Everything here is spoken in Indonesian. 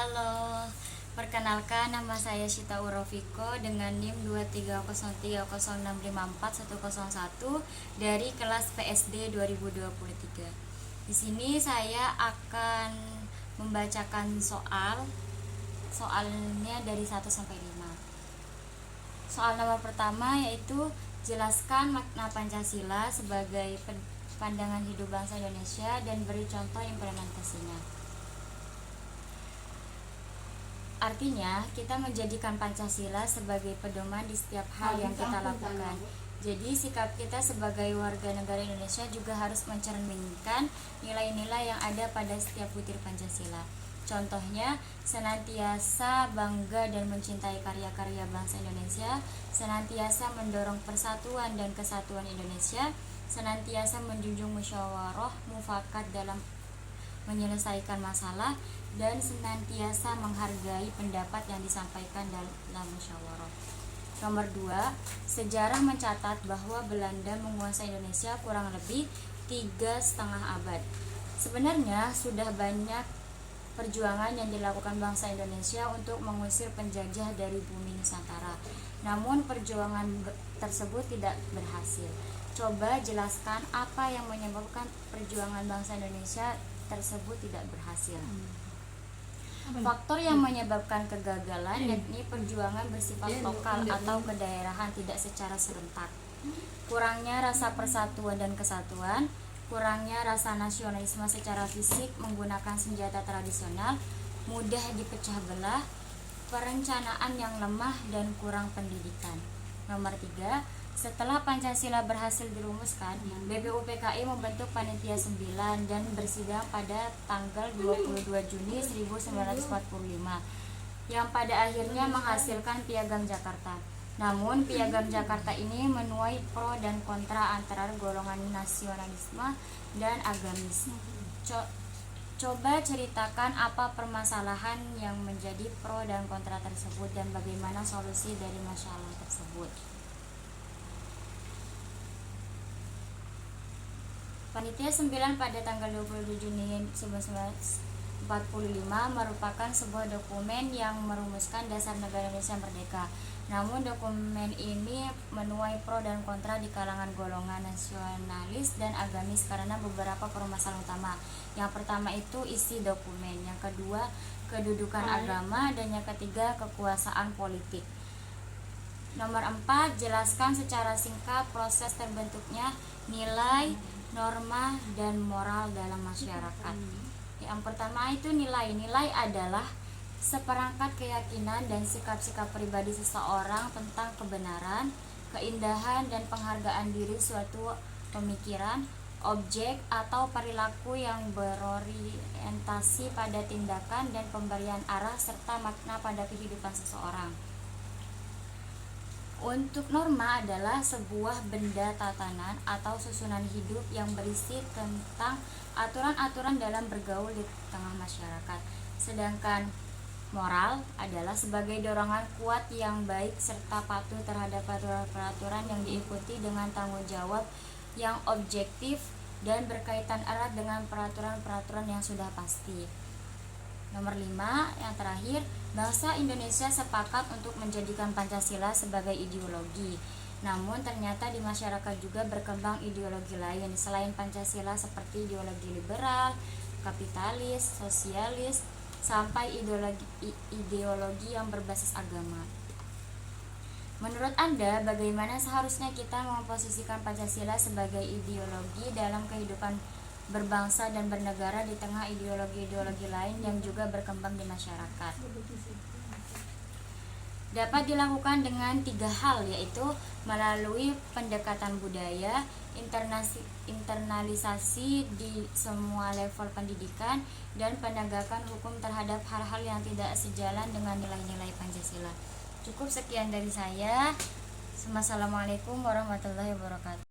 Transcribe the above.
Halo, perkenalkan nama saya Syita Urofiko dengan NIM 23030654101 dari kelas PSD 2023. Di sini saya akan membacakan soalnya dari 1 sampai 5. Soal nomor pertama yaitu jelaskan makna Pancasila sebagai pandangan hidup bangsa Indonesia dan beri contoh implementasinya. Artinya, kita menjadikan Pancasila sebagai pedoman di setiap hal yang kita lakukan. Jadi, sikap kita sebagai warga negara Indonesia juga harus mencerminkan nilai-nilai yang ada pada setiap butir Pancasila. Contohnya, senantiasa bangga dan mencintai karya-karya bangsa Indonesia, senantiasa mendorong persatuan dan kesatuan Indonesia, senantiasa menjunjung musyawarah mufakat dalam menyelesaikan masalah, dan senantiasa menghargai pendapat yang disampaikan dalam musyawarah. Nomor 2, sejarah mencatat bahwa Belanda menguasai Indonesia kurang lebih 3,5 abad. Sebenarnya sudah banyak perjuangan yang dilakukan bangsa Indonesia untuk mengusir penjajah dari bumi Nusantara. Namun perjuangan tersebut tidak berhasil. Coba jelaskan apa yang menyebabkan perjuangan bangsa Indonesia tersebut tidak berhasil. Faktor yang menyebabkan kegagalan yakni perjuangan bersifat lokal atau kedaerahan, tidak secara serentak. Kurangnya rasa persatuan dan kesatuan, kurangnya rasa nasionalisme secara fisik menggunakan senjata tradisional, mudah dipecah belah, perencanaan yang lemah, dan kurang pendidikan. Nomor 3, setelah Pancasila berhasil dirumuskan, BPUPKI membentuk Panitia 9 dan bersidang pada tanggal 22 Juni 1945 yang pada akhirnya menghasilkan Piagam Jakarta. Namun Piagam Jakarta ini menuai pro dan kontra antara golongan nasionalisme dan agamis. Coba ceritakan apa permasalahan yang menjadi pro dan kontra tersebut dan bagaimana solusi dari masalah tersebut. Panitia 9 pada tanggal 22 Juni 1945 merupakan sebuah dokumen yang merumuskan dasar negara Indonesia merdeka. Namun dokumen ini menuai pro dan kontra di kalangan golongan nasionalis dan agamis karena beberapa permasalahan utama. Yang pertama itu isi dokumen, yang kedua kedudukan agama, dan yang ketiga kekuasaan politik. Nomor 4, jelaskan secara singkat proses terbentuknya nilai, norma, dan moral dalam masyarakat. Yang pertama itu nilai. Nilai adalah seperangkat keyakinan dan sikap-sikap pribadi seseorang tentang kebenaran, keindahan, dan penghargaan diri suatu pemikiran, objek, atau perilaku yang berorientasi pada tindakan dan pemberian arah serta makna pada kehidupan seseorang. Untuk norma adalah sebuah benda tatanan atau susunan hidup yang berisi tentang aturan-aturan dalam bergaul di tengah masyarakat. Sedangkan moral adalah sebagai dorongan kuat yang baik serta patuh terhadap peraturan yang diikuti dengan tanggung jawab yang objektif dan berkaitan erat dengan peraturan-peraturan yang sudah pasti. Nomor 5, yang terakhir, bangsa Indonesia sepakat untuk menjadikan Pancasila sebagai ideologi. Namun ternyata di masyarakat juga berkembang ideologi lain selain Pancasila seperti ideologi liberal, kapitalis, sosialis, sampai ideologi yang berbasis agama. Menurut Anda, bagaimana seharusnya kita memposisikan Pancasila sebagai ideologi dalam kehidupan berbangsa dan bernegara di tengah ideologi-ideologi lain yang juga berkembang di masyarakat? Dapat dilakukan dengan 3 hal, yaitu melalui pendekatan budaya, internalisasi di semua level pendidikan, dan penegakan hukum terhadap hal-hal yang tidak sejalan dengan nilai-nilai Pancasila. Cukup sekian dari saya. Wassalamualaikum warahmatullahi wabarakatuh.